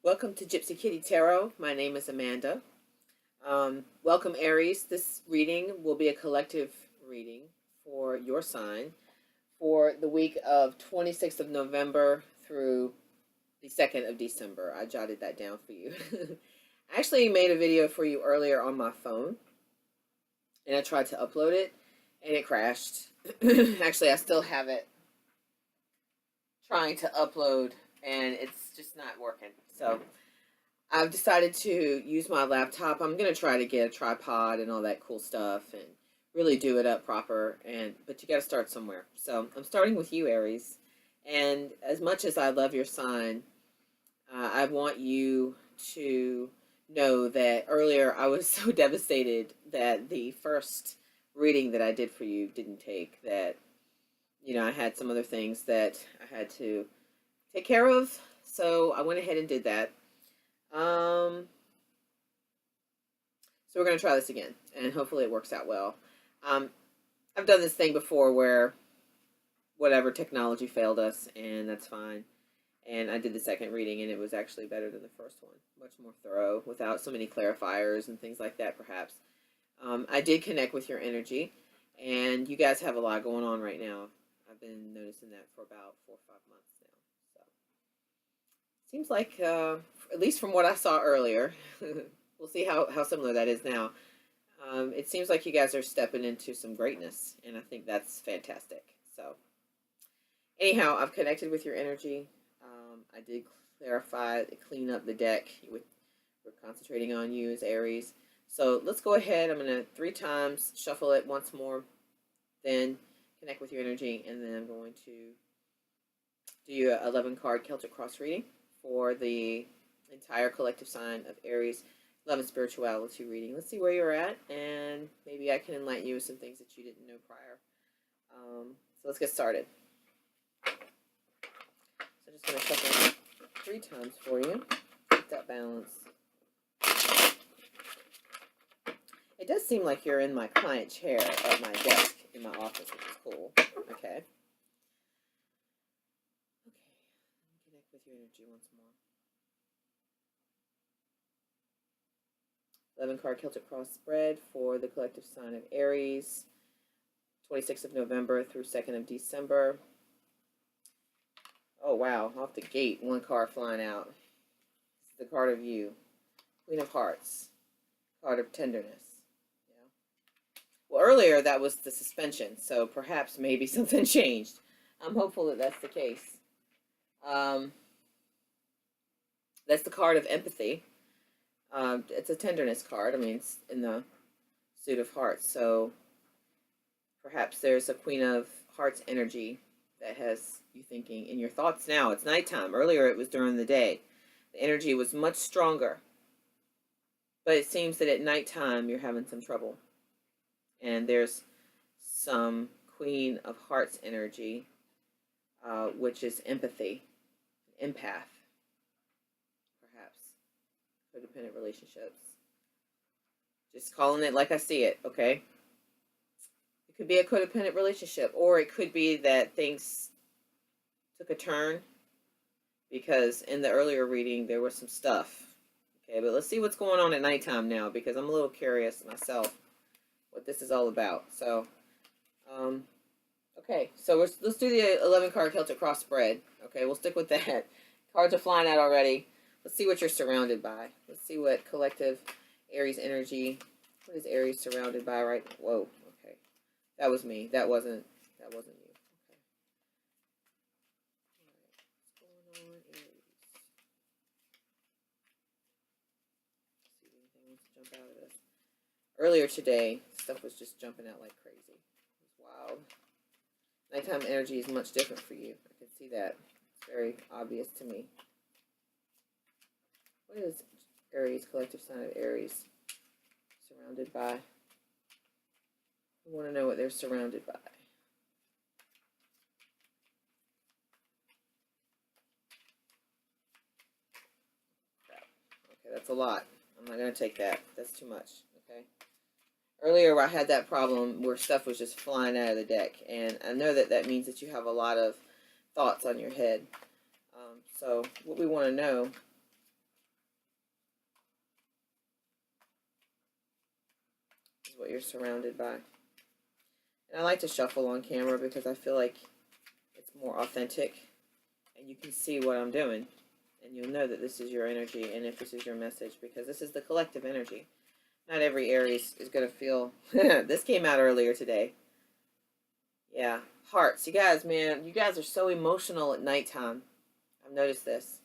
Welcome to Gypsy Kitty Tarot. My name is Amanda. Welcome, Aries. This reading will be a collective reading for your sign for the week of 26th of November through the 2nd of December. I jotted that down for you. I actually made a video for you earlier on my phone, and I tried to upload it, and it crashed. Actually, I still have it trying to upload, and it's just not working. So I've decided to use my laptop. I'm going to try to get a tripod and all that cool stuff and really do it up proper. But you got to start somewhere. So I'm starting with you, Aries. And as much as I love your sign, I want you to know that earlier I was so devastated that the first reading that I did for you didn't take, that, you know, I had some other things that I had to take care of. So I went ahead and did that. So we're going to try this again, and hopefully it works out well. I've done this thing before where whatever technology failed us, and that's fine. And I did the second reading, and it was actually better than the first one. Much more thorough, without so many clarifiers and things like that, perhaps. I did connect with your energy, and you guys have a lot going on right now. I've been noticing that for about 4 or 5 months now. So seems like, at least from what I saw earlier, we'll see how similar that is now. It seems like you guys are stepping into some greatness, and I think that's fantastic. So anyhow, I've connected with your energy. I did clarify, clean up the deck. We're concentrating on you as Aries. So let's go ahead. I'm going to 3 times shuffle it once more, then connect with your energy, and then I'm going to do you an 11-card Celtic Cross Reading for the entire collective sign of Aries. Love and spirituality reading. Let's see where you're at, and maybe I can enlighten you with some things that you didn't know prior. So let's get started. So I'm just going to shuffle 3 times for you. Get that balance. It does seem like you're in my client chair at my desk in my office, which is cool. Okay. Connect with your energy once more. 11-card Celtic Cross spread for the collective sign of Aries, 26th of November through 2nd of December. Oh, wow. Off the gate, 1 card flying out. It's the card of you. Queen of Hearts. Card of tenderness. Yeah. Well, earlier that was the suspension, so perhaps maybe something changed. I'm hopeful that that's the case. That's the card of empathy. It's a tenderness card. I mean, it's in the suit of hearts. So perhaps there's a Queen of Hearts energy that has you thinking in your thoughts now. It's nighttime. Earlier it was during the day. The energy was much stronger. But it seems that at nighttime you're having some trouble. And there's some Queen of Hearts energy, which is empathy, empath. Codependent relationships. Just calling it like I see it, okay? It could be a codependent relationship, or it could be that things took a turn because in the earlier reading there was some stuff. Okay, but let's see what's going on at nighttime now, because I'm a little curious myself what this is all about. So, okay, so let's do the 11-card Celtic Cross spread. Okay, we'll stick with that. Cards are flying out already. Let's see what you're surrounded by. Let's see what collective Aries energy. What is Aries surrounded by right now? Whoa, okay. That was me. That wasn't you. Okay. All right. What's going on, Aries? Let's see if anything wants to jump out of this. Earlier today, stuff was just jumping out like crazy. It was wild. Nighttime energy is much different for you. I can see that. It's very obvious to me. What is Aries, collective sign of Aries, surrounded by? I want to know what they're surrounded by. Okay, that's a lot. I'm not going to take that. That's too much. Okay. Earlier I had that problem where stuff was just flying out of the deck, and I know that that means that you have a lot of thoughts on your head. So what we want to know is what you're surrounded by. And I like to shuffle on camera because I feel like it's more authentic and you can see what I'm doing. And you'll know that this is your energy and if this is your message, because this is the collective energy. Not every Aries is going to feel... This came out earlier today. Yeah. Hearts. You guys, man, you guys are so emotional at nighttime. I've noticed this.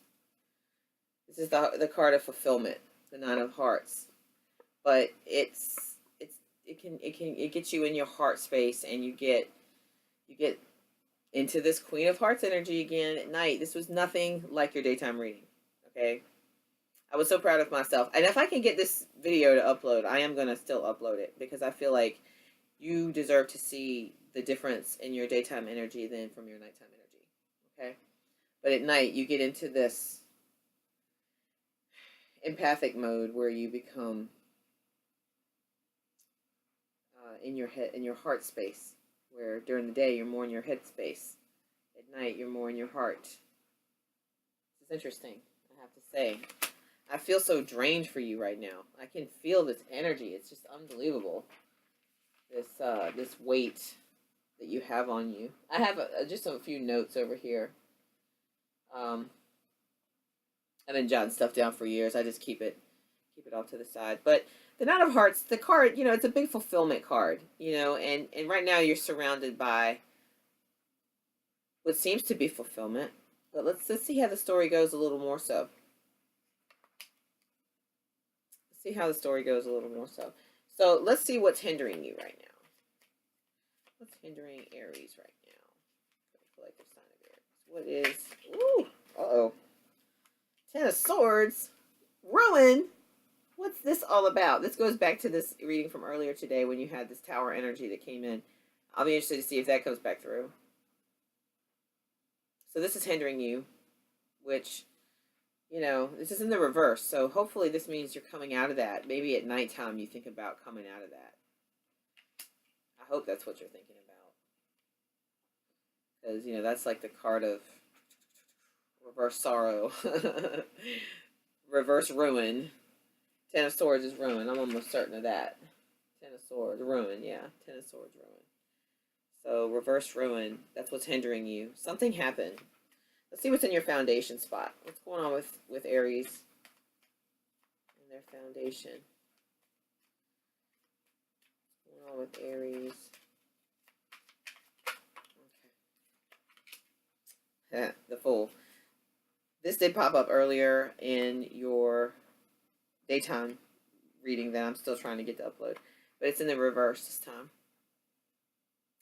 This is the card of fulfillment, the Nine of Hearts. But it gets you in your heart space, and you get into this Queen of Hearts energy again at night. This was nothing like your daytime reading. Okay? I was so proud of myself. And if I can get this video to upload, I am going to still upload it, because I feel like you deserve to see the difference in your daytime energy than from your nighttime energy. Okay? But at night, you get into this empathic mode where you become in your head, in your heart space, where during the day you're more in your head space. At night, you're more in your heart. It's interesting, I have to say. I feel so drained for you right now. I can feel this energy. It's just unbelievable. This weight that you have on you. I have just a few notes over here. I've been jotting stuff down for years. I just keep it off to the side. But the Nine of Hearts, the card, you know, it's a big fulfillment card, you know, and right now you're surrounded by what seems to be fulfillment. But let's see how the story goes a little more so. Let's see how the story goes a little more so. So let's see what's hindering you right now. What's hindering Aries right now? Collective sign of Aries. What is... Ooh! Uh-oh. Ten of Swords. Ruin. What's this all about? This goes back to this reading from earlier today when you had this tower energy that came in. I'll be interested to see if that comes back through. So this is hindering you, which, you know, this is in the reverse. So hopefully this means you're coming out of that. Maybe at nighttime you think about coming out of that. I hope that's what you're thinking about. Because, you know, that's like the card of reverse sorrow. Reverse ruin. Ten of Swords is ruin. I'm almost certain of that. Ten of Swords, ruin. Yeah, Ten of Swords, ruin. So, reverse ruin. That's what's hindering you. Something happened. Let's see what's in your foundation spot. What's going on with Aries and their foundation? What's going on with Aries? Okay. The Fool. This did pop up earlier in your daytime reading that I'm still trying to get to upload. But it's in the reverse this time.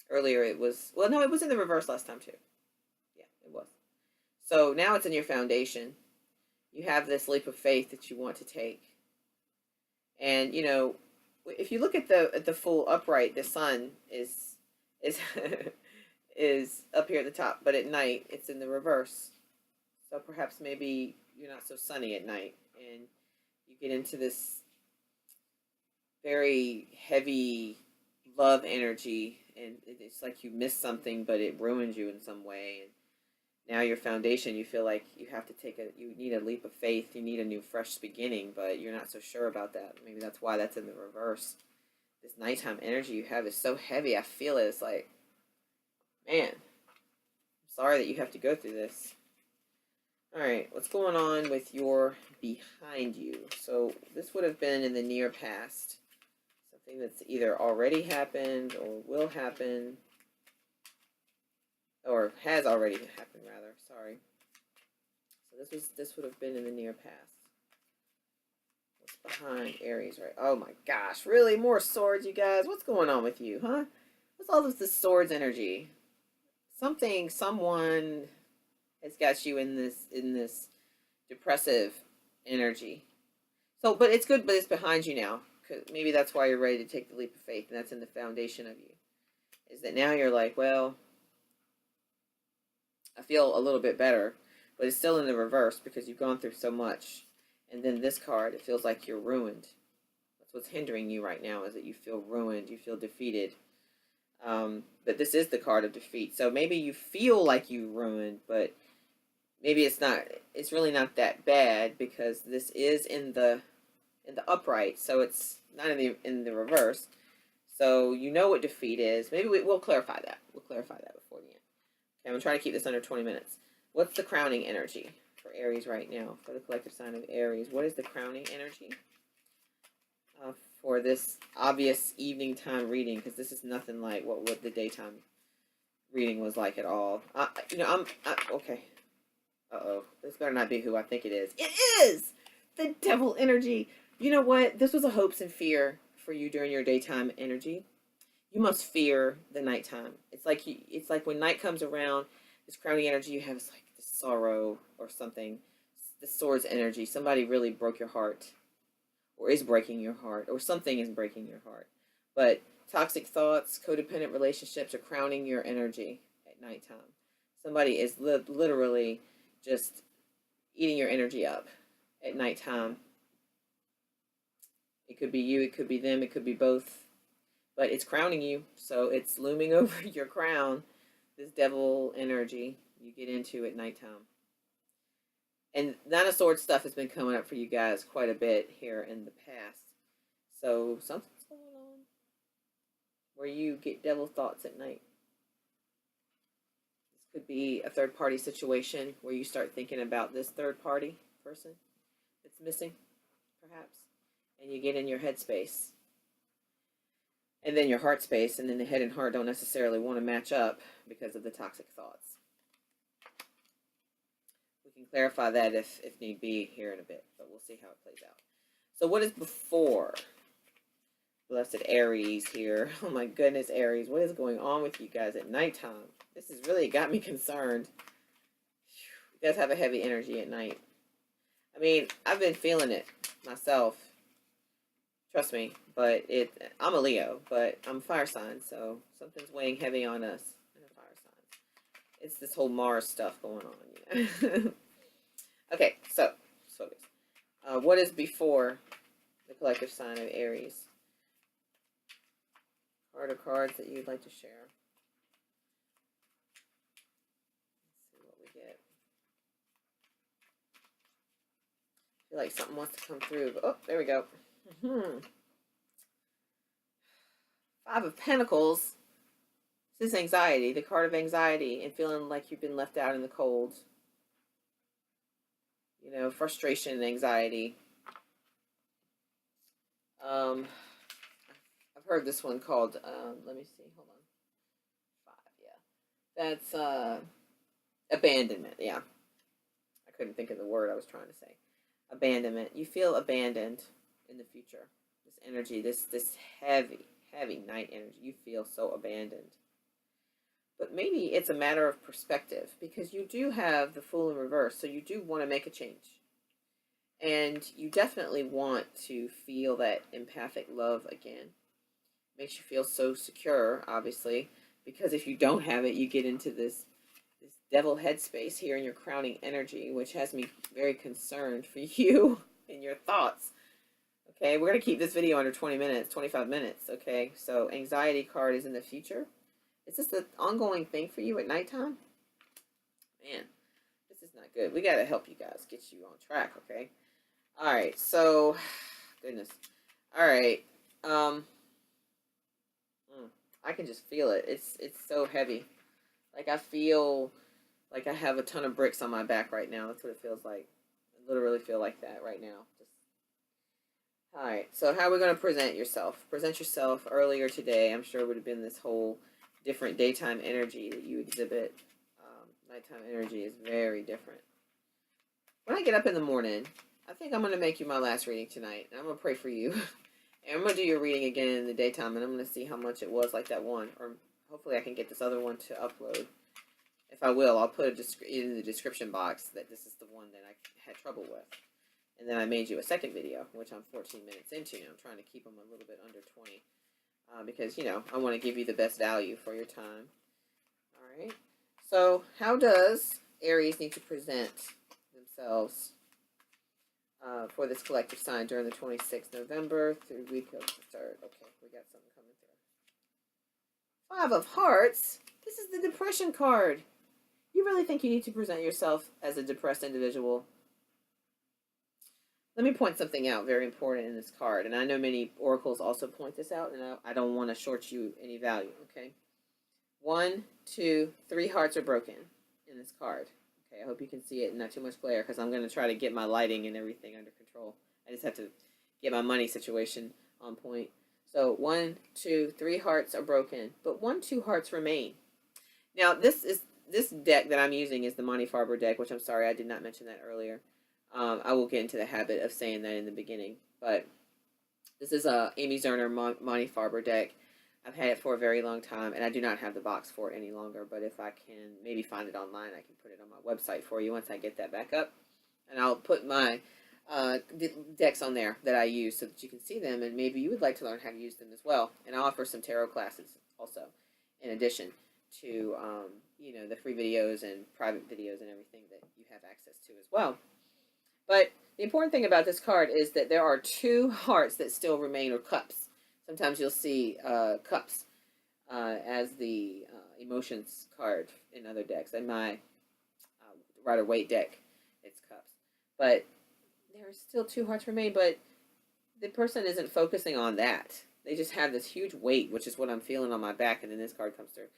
Earlier it was... Well, no, it was in the reverse last time too. Yeah, it was. So now it's in your foundation. You have this leap of faith that you want to take. And, you know, if you look at the Fool upright, the sun is is up here at the top. But at night, it's in the reverse. So perhaps maybe you're not so sunny at night. And you get into this very heavy love energy, and it's like you missed something, but it ruins you in some way. And now your foundation, you feel like you have to you need a leap of faith, you need a new fresh beginning, but you're not so sure about that. Maybe that's why that's in the reverse. This nighttime energy you have is so heavy. I feel it. It's like, man, I'm sorry that you have to go through this. Alright, what's going on with your behind you? So this would have been in the near past. Something that's either already happened or will happen. Or has already happened, rather. Sorry. So this would have been in the near past. What's behind Aries, right? Oh my gosh, really? More swords, you guys? What's going on with you, huh? What's all this swords energy? Someone has got you in this depressive energy. So, but it's good, but it's behind you now. Cause maybe that's why you're ready to take the leap of faith, and that's in the foundation of you. Is that now you're like, well, I feel a little bit better, but it's still in the reverse because you've gone through so much. And then this card, it feels like you're ruined. That's what's hindering you right now, is that you feel ruined, you feel defeated. But this is the card of defeat. So maybe you feel like you ruined, but maybe it's really not that bad, because this is in the upright, so it's not in the reverse. So you know what defeat is. Maybe we'll clarify that. We'll clarify that before the end. Okay, I'm going to try to keep this under 20 minutes. What's the crowning energy for Aries right now? For the collective sign of Aries. What is the crowning energy for this obvious evening time reading? Because this is nothing like what the daytime reading was like at all. Okay. Uh-oh. This better not be who I think it is. It is! The devil energy. You know what? This was a hopes and fear for you during your daytime energy. You must fear the nighttime. It's like when night comes around, this crowning energy you have is like the sorrow or something. The swords energy. Somebody really broke your heart, or is breaking your heart, or something is breaking your heart. But toxic thoughts, codependent relationships are crowning your energy at nighttime. Somebody is literally just eating your energy up at nighttime. It could be you, it could be them, it could be both. But it's crowning you, so it's looming over your crown, this devil energy you get into at nighttime. And Nine of Swords stuff has been coming up for you guys quite a bit here in the past. So something's going on where you get devil thoughts at night. This could be a third-party situation where you start thinking about this third-party person that's missing, perhaps. And you get in your head space. And then your heart space, and then the head and heart don't necessarily want to match up because of the toxic thoughts. We can clarify that if need be here in a bit, but we'll see how it plays out. So what is before Blessed Aries here? Oh my goodness, Aries. What is going on with you guys at nighttime? This has really got me concerned. You guys have a heavy energy at night. I mean, I've been feeling it myself. Trust me, but I'm a Leo, but I'm a fire sign, so something's weighing heavy on us in a fire sign. It's this whole Mars stuff going on, you know. Okay, so what is before the collective sign of Aries? Card or cards that you'd like to share? Let's see what we get. I feel like something wants to come through. Oh, there we go. Five of Pentacles. This is anxiety, the card of anxiety, and feeling like you've been left out in the cold. You know, frustration and anxiety. I've heard this one called, let me see, hold on. 5, yeah. That's abandonment, yeah. I couldn't think of the word I was trying to say. Abandonment. You feel abandoned in the future. This energy, this heavy night energy. You feel so abandoned. But maybe it's a matter of perspective, because you do have the Fool in reverse, so you do want to make a change. And you definitely want to feel that empathic love again. Makes you feel so secure, obviously, because if you don't have it, you get into this devil headspace here in your crowning energy, which has me very concerned for you and your thoughts. Okay, we're going to keep this video under 20 minutes, 25 minutes, okay? So anxiety card is in the future. Is this an ongoing thing for you at nighttime? Man, this is not good. We got to help you guys get you on track, okay? All right, so, goodness. All right, I can just feel it. It's so heavy. Like I feel like I have a ton of bricks on my back right now. That's what it feels like. I literally feel like that right now. All right, so how are we going to present yourself? Present yourself earlier today. I'm sure it would have been this whole different daytime energy that you exhibit. Nighttime energy is very different. When I get up in the morning, I think I'm going to make you my last reading tonight. And I'm going to pray for you. And I'm going to do your reading again in the daytime, and I'm going to see how much it was like that one. Or hopefully I can get this other one to upload. If I will, I'll put it in the description box that this is the one that I had trouble with. And then I made you a second video, which I'm 14 minutes into. I'm trying to keep them a little bit under 20. Because, you know, I want to give you the best value for your time. All right. So, how does Aries need to present themselves for this collective sign during the 26th November through week of the 3rd? Okay, we got something coming through. 5 of Hearts. This is the depression card. You really think you need to present yourself as a depressed individual? let me point something out very important in this card. And I know many oracles also point this out, and I don't want to short you any value, okay? 1, 2, 3 hearts are broken in this card. Okay, I hope you can see it and not too much glare, because I'm going to try to get my lighting and everything under control. I just have to get my money situation on point. So 1, 2, 3 hearts are broken, but 1, 2 hearts remain. Now, this deck that I'm using is the Monty Farber deck, which I'm sorry I did not mention that earlier. I will get into the habit of saying that in the beginning, but this is a Amy Zerner Monty Farber deck. I've had it for a very long time, and I do not have the box for it any longer, but if I can maybe find it online, I can put it on my website for you once I get that back up. And I'll put my decks on there that I use so that you can see them, and maybe you would like to learn how to use them as well. And I'll offer some tarot classes also, in addition to you know, the free videos and private videos and everything that you have access to as well. But the important thing about this card is that there are 2 hearts that still remain, or cups. Sometimes you'll see cups as the emotions card in other decks. In my Rider-Waite deck, it's cups. But there are still 2 hearts remain, but the person isn't focusing on that. They just have this huge weight, which is what I'm feeling on my back, and then this card comes through.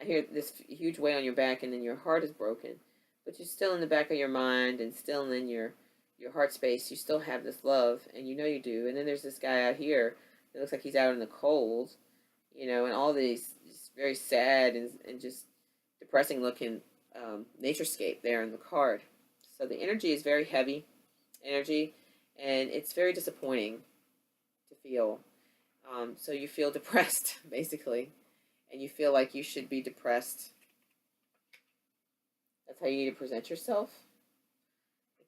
I hear this huge weight on your back, and then your heart is broken. But you're still in the back of your mind, and still in your heart space, you still have this love, and you know you do. And then there's this guy out here that looks like he's out in the cold, you know, and all these very sad and just depressing looking naturescape there in the card. So the energy is very heavy energy, and it's very disappointing to feel. So you feel depressed, basically, and you feel like you should be depressed. That's how you need to present yourself.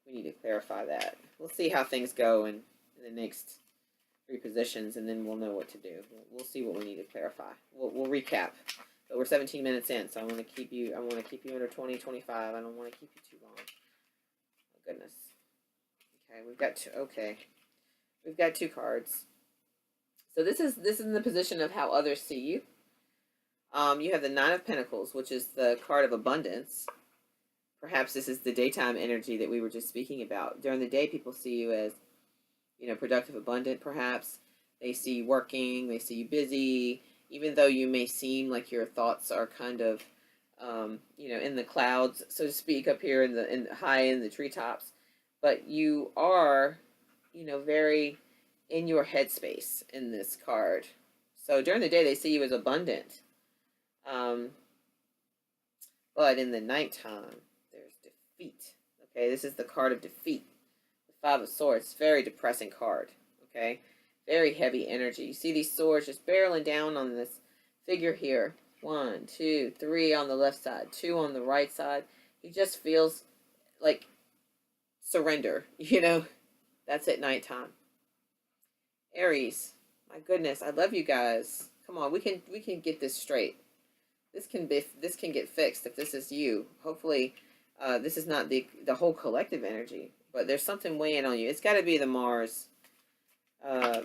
We need to clarify that. We'll see how things go in the next 3 positions, and then we'll know what to do. We'll see what we need to clarify. We'll recap. But we're 17 minutes in, so I want to keep you under 20, 25. I don't want to keep you too long. Oh goodness. Okay, we've got 2 cards. So this is in the position of how others see you. You have the 9 of Pentacles, which is the card of abundance. Perhaps this is the daytime energy that we were just speaking about. During the day, people see you as, you know, productive, abundant, perhaps. They see you working, they see you busy, even though you may seem like your thoughts are kind of, you know, in the clouds, so to speak, up here high in the treetops. But you are, you know, very in your headspace in this card. So during the day, they see you as abundant. But in the nighttime, defeat. Okay, this is the card of defeat. The 5 of Swords, very depressing card. Okay, very heavy energy. You see these swords just barreling down on this figure here. 1, 2, 3 on the left side, 2 on the right side. He just feels like surrender. You know, that's at nighttime. Aries, my goodness, I love you guys. Come on, we can get this straight. This can get fixed if this is you. Hopefully. This is not the whole collective energy, but there's something weighing on you. It's got to be the Mars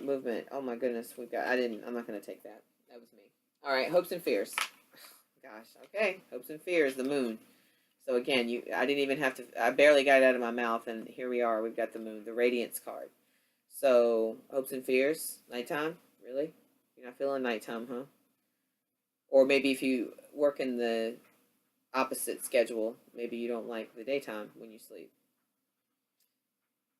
movement. Oh my goodness, I'm not going to take that. That was me. All right, hopes and fears. Gosh, okay, hopes and fears, the moon. So again, I didn't even have to, I barely got it out of my mouth, and here we are. We've got the moon, the radiance card. So hopes and fears, nighttime, really? You're not feeling nighttime, huh? Or maybe if you work in the opposite schedule, maybe you don't like the daytime when you sleep.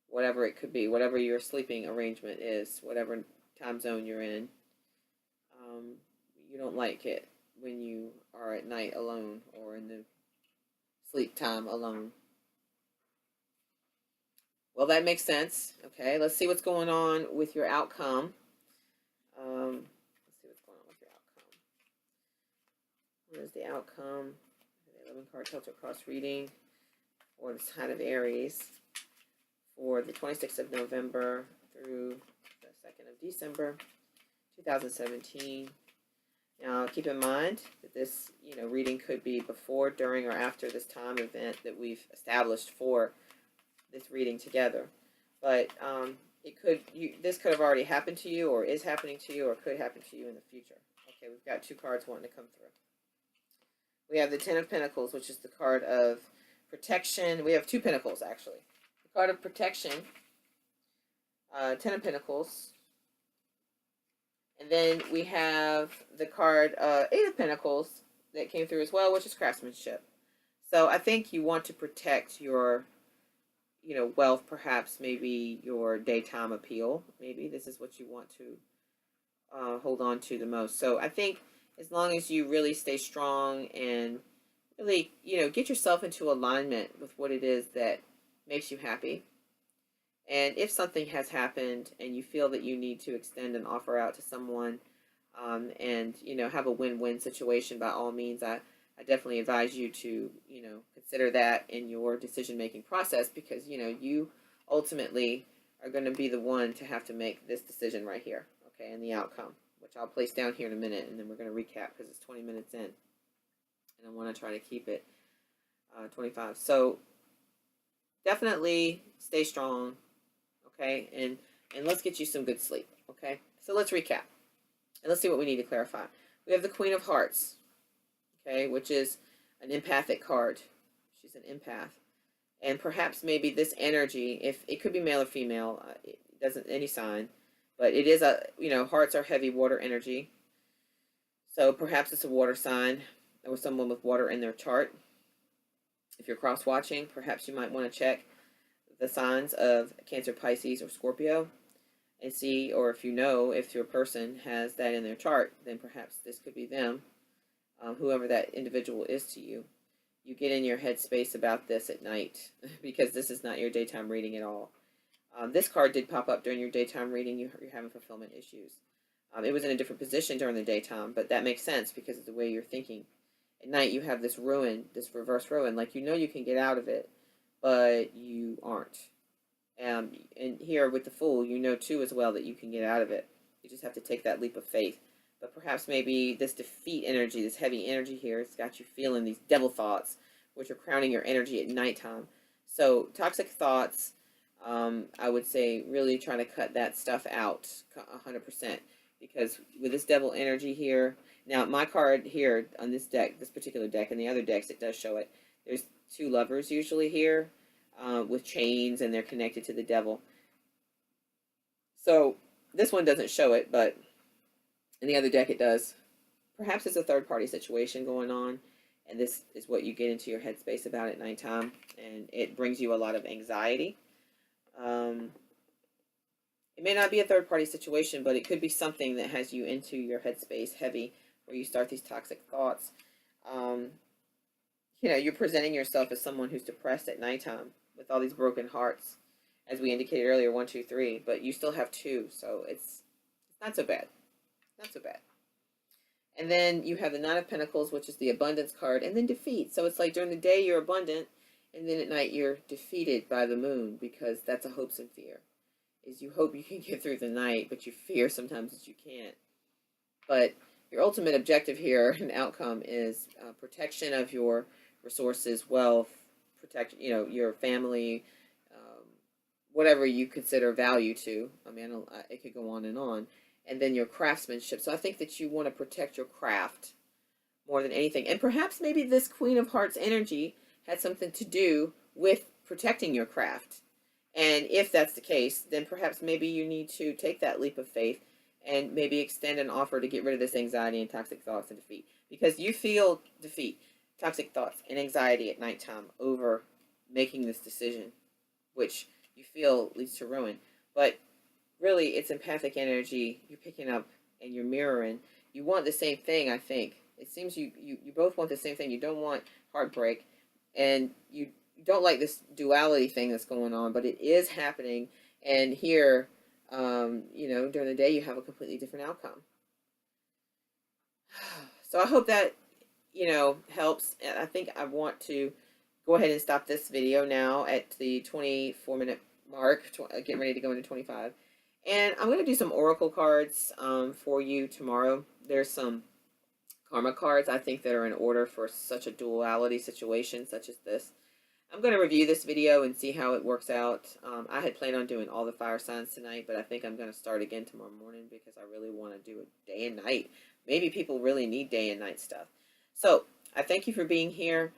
Whatever it could be, whatever your sleeping arrangement is, whatever time zone you're in, you don't like it when you are at night alone or in the sleep time alone. Well, that makes sense. Okay, let's see what's going on with your outcome. Let's see what's going on with your outcome. What is the outcome? 11-card Celtic Cross Reading for the sign of Aries for the 26th of November through the 2nd of December 2017. Now, keep in mind that this, you know, reading could be before, during, or after this time event that we've established for this reading together. But this could have already happened to you, or is happening to you, or could happen to you in the future. Okay, we've got 2 cards wanting to come through. We have the 10 of Pentacles, which is the card of protection. We have 2 Pentacles, actually. The card of protection Ten of Pentacles. And then we have the card Eight of Pentacles that came through as well, which is craftsmanship. So I think you want to protect your, wealth, perhaps maybe your daytime appeal. Maybe this is what you want to hold on to the most. So I think as long as you really stay strong and really, get yourself into alignment with what it is that makes you happy. And if something has happened and you feel that you need to extend an offer out to someone, and, have a win-win situation, by all means, I definitely advise you to, consider that in your decision-making process, because, you ultimately are going to be the one to have to make this decision right here, okay, and the outcome, which I'll place down here in a minute, and then we're going to recap because it's 20 minutes in, and I want to try to keep it 25. So definitely stay strong, okay, and let's get you some good sleep, okay? So let's recap, and let's see what we need to clarify. We have the Queen of Hearts, okay, which is an empathic card. She's an empath. And perhaps maybe this energy, if it could be male or female, it doesn't, any sign, but it is hearts are heavy water energy. So perhaps it's a water sign or someone with water in their chart. If you're cross-watching, perhaps you might want to check the signs of Cancer, Pisces, or Scorpio and see, or if if your person has that in their chart, then perhaps this could be them, whoever that individual is to you. You get in your headspace about this at night because this is not your daytime reading at all. This card did pop up during your daytime reading. You're having fulfillment issues. It was in a different position during the daytime, but that makes sense because of the way you're thinking. At night, you have this ruin, this reverse ruin. Like, you can get out of it, but you aren't. And here with the Fool, too as well that you can get out of it. You just have to take that leap of faith. But perhaps maybe this defeat energy, this heavy energy here, it's got you feeling these devil thoughts, which are crowning your energy at nighttime. So toxic thoughts, I would say really trying to cut that stuff out 100%. Because with this devil energy here, now my card here on this deck, this particular deck, and the other decks, it does show it. There's two lovers usually here with chains, and they're connected to the devil. So this one doesn't show it, but in the other deck it does. Perhaps it's a third-party situation going on, and this is what you get into your headspace about at nighttime, and it brings you a lot of anxiety. It may not be a third-party situation, but it could be something that has you into your headspace heavy, where you start these toxic thoughts. You're presenting yourself as someone who's depressed at nighttime with all these broken hearts, as we indicated earlier, 1, 2, 3, but you still have 2, so it's not so bad. Not so bad. And then you have the Nine of Pentacles, which is the abundance card, and then defeat. So it's like during the day you're abundant, and then at night you're defeated by the moon, because that's a hopes and fear. Is you hope you can get through the night, but you fear sometimes that you can't. But your ultimate objective here and outcome is protection of your resources, wealth, protect your family, whatever you consider value to. I mean, it could go on. And then your craftsmanship. So I think that you want to protect your craft more than anything. And perhaps maybe this Queen of Hearts energy had something to do with protecting your craft. And if that's the case, then perhaps maybe you need to take that leap of faith and maybe extend an offer to get rid of this anxiety and toxic thoughts and defeat. Because you feel defeat, toxic thoughts, and anxiety at nighttime over making this decision, which you feel leads to ruin. But really, it's empathic energy you're picking up and you're mirroring. You want the same thing, I think. It seems you both want the same thing. You don't want heartbreak, and you don't like this duality thing that's going on, but it is happening. And here, during the day, you have a completely different outcome. So I hope that, helps. And I think I want to go ahead and stop this video now at the 24-minute mark, getting ready to go into 25. And I'm going to do some oracle cards for you tomorrow. There's some karma cards, I think, that are in order for such a duality situation such as this. I'm going to review this video and see how it works out. I had planned on doing all the fire signs tonight, but I think I'm going to start again tomorrow morning because I really want to do it day and night. Maybe people really need day and night stuff. So I thank you for being here.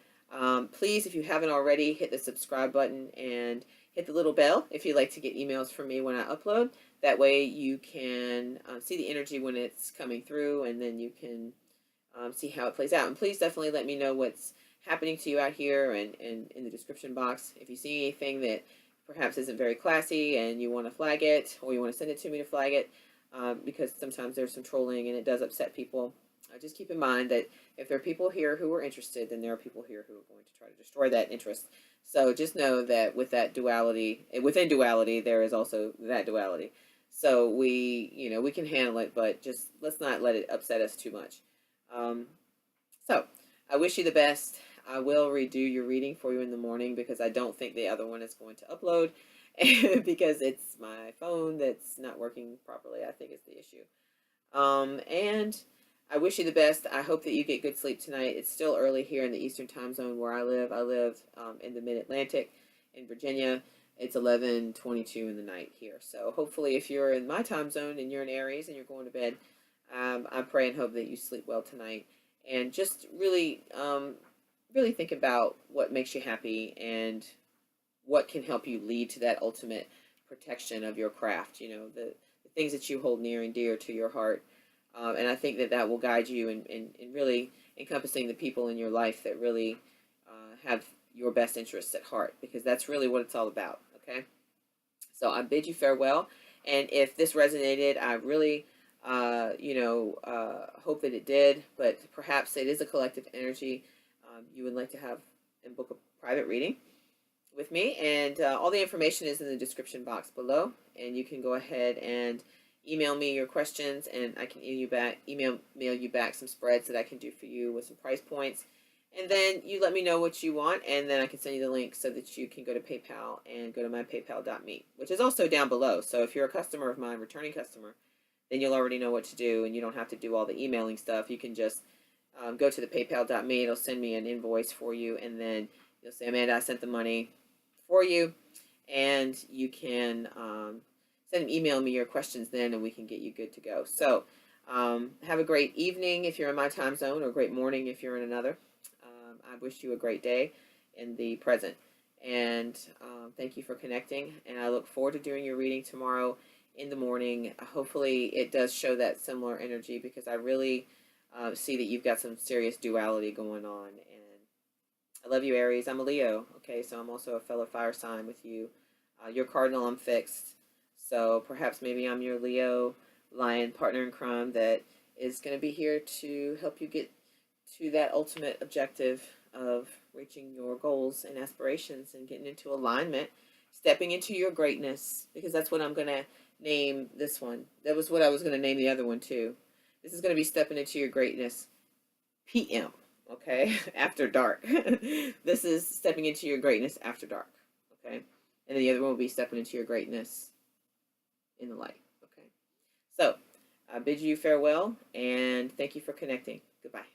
Please, if you haven't already, hit the subscribe button and hit the little bell if you'd like to get emails from me when I upload. That way you can see the energy when it's coming through, and then you can see how it plays out. And please definitely let me know what's happening to you out here and in the description box. If you see anything that perhaps isn't very classy and you want to flag it, or you want to send it to me to flag it, because sometimes there's some trolling and it does upset people. Just keep in mind that if there are people here who are interested, then there are people here who are going to try to destroy that interest. So just know that with that duality, within duality, there is also that duality. So we can handle it, but just let's not let it upset us too much. So I wish you the best. I will redo your reading for you in the morning because I don't think the other one is going to upload because it's my phone that's not working properly. I think it's the issue. And I wish you the best. I hope that you get good sleep tonight. It's still early here in the Eastern time zone where I live. I live in the Mid-Atlantic in Virginia. It's 11:22 in the night here. So hopefully if you're in my time zone and you're in Aries and you're going to bed, I pray and hope that you sleep well tonight. And just really think about what makes you happy and what can help you lead to that ultimate protection of your craft, the things that you hold near and dear to your heart. And I think that will guide you in really encompassing the people in your life that really have your best interests at heart, because that's really what it's all about, okay? So I bid you farewell. And if this resonated, I really, hope that it did, but perhaps it is a collective energy. You would like to have and book a private reading with me, and all the information is in the description box below, and you can go ahead and email me your questions, and I can email you back some spreads that I can do for you with some price points, and then you let me know what you want, and then I can send you the link so that you can go to PayPal and go to my paypal.me, which is also down below. So if you're a customer of mine, returning customer, then you'll already know what to do, and you don't have to do all the emailing stuff. You can just go to the paypal.me. It'll send me an invoice for you, and then you'll say, Amanda, I sent the money for you, and you can email me your questions then, and we can get you good to go. So have a great evening if you're in my time zone, or a great morning if you're in another. I wish you a great day in the present, and thank you for connecting, and I look forward to doing your reading tomorrow in the morning. Hopefully it does show that similar energy, because I really see that you've got some serious duality going on. And I love you, Aries. I'm a Leo, okay, so I'm also a fellow fire sign with you. You're cardinal, I'm fixed, so perhaps maybe I'm your Leo lion partner in crime that is going to be here to help you get to that ultimate objective of reaching your goals and aspirations and getting into alignment, stepping into your greatness, because that's what I'm going to name this one. That was what I was going to name the other one too. This is going to be stepping into your greatness PM, okay? After dark. This is stepping into your greatness after dark, okay? And then the other one will be stepping into your greatness in the light, okay? So I bid you farewell, and thank you for connecting. Goodbye.